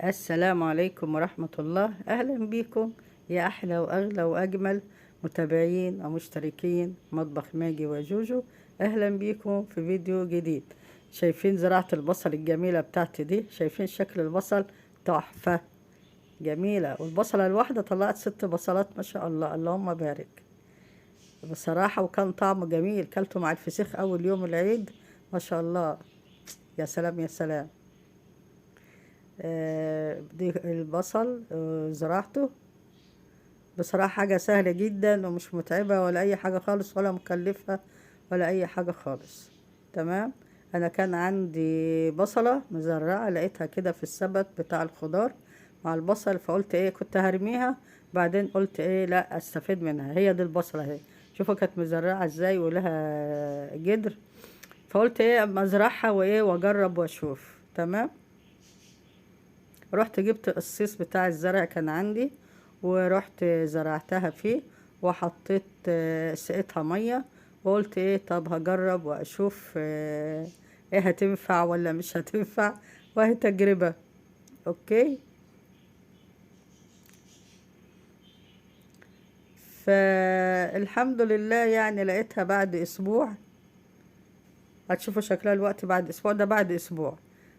السلام عليكم ورحمة الله. أهلا بكم يا أحلى وأغلى وأجمل متابعين ومشتركين مطبخ ماجي وجوجو. أهلا بكم في فيديو جديد. شايفين زراعة البصل الجميلة بتاعتي دي؟ شايفين شكل البصل؟ تحفة جميلة. والبصلة الواحدة طلعت 6 بصلات ما شاء الله، اللهم بارك بصراحة. وكان طعمه جميل، كلته مع الفسيخ أول يوم العيد ما شاء الله. يا سلام يا سلام. دي البصل زراعته بصراحة حاجة سهلة جدا ومش متعبة ولا أي حاجة خالص، ولا مكلفة ولا أي حاجة خالص. تمام. أنا كان عندي بصلة مزرعة لقيتها كده في السبت بتاع الخضار مع البصل، فقلت ايه كنت هرميها، بعدين قلت ايه لا استفيد منها. هي دي البصلة اهي، شوفوا كانت مزرعة ازاي ولها جدر، فقلت ايه اما ازرعها وايه واجرب واشوف. تمام. رحت جبت القصيص بتاع الزرع كان عندي، ورحت زرعتها فيه، وحطيت سقيتها مية، وقلت ايه طب هجرب واشوف ايه هتنفع ولا مش هتنفع، وهي تجربة. اوكي. فالحمد لله يعني لقيتها بعد اسبوع، هتشوفوا شكلها الوقت بعد اسبوع، ده بعد اسبوع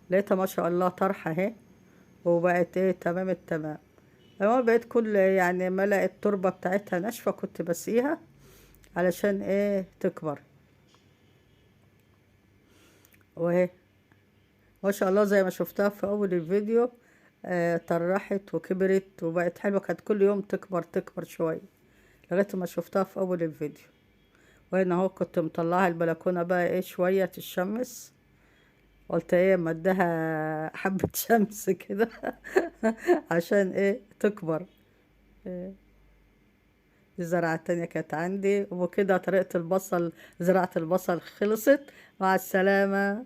لقيتها ما شاء الله طرحة اهي، وبقت ايه تمام التمام. لما بقيت كل يعني ما لقيت التربة بتاعتها ناشفة كنت بسقيها علشان ايه تكبر. واهي ما شاء الله زي ما شفتها في اول الفيديو، طرحت وكبرت وبقت حلوة، كانت كل يوم تكبر تكبر شوية لغاية ما شفتها في اول الفيديو. وهنا اهو كنت مطلعها البلكونة بقى ايه شوية تشمس، قلت ايه اما اديها حبة شمس كده عشان ايه تكبر. الزرعة التانية كانت عندي، وكده طريقة البصل، زراعة البصل خلصت. مع السلامة.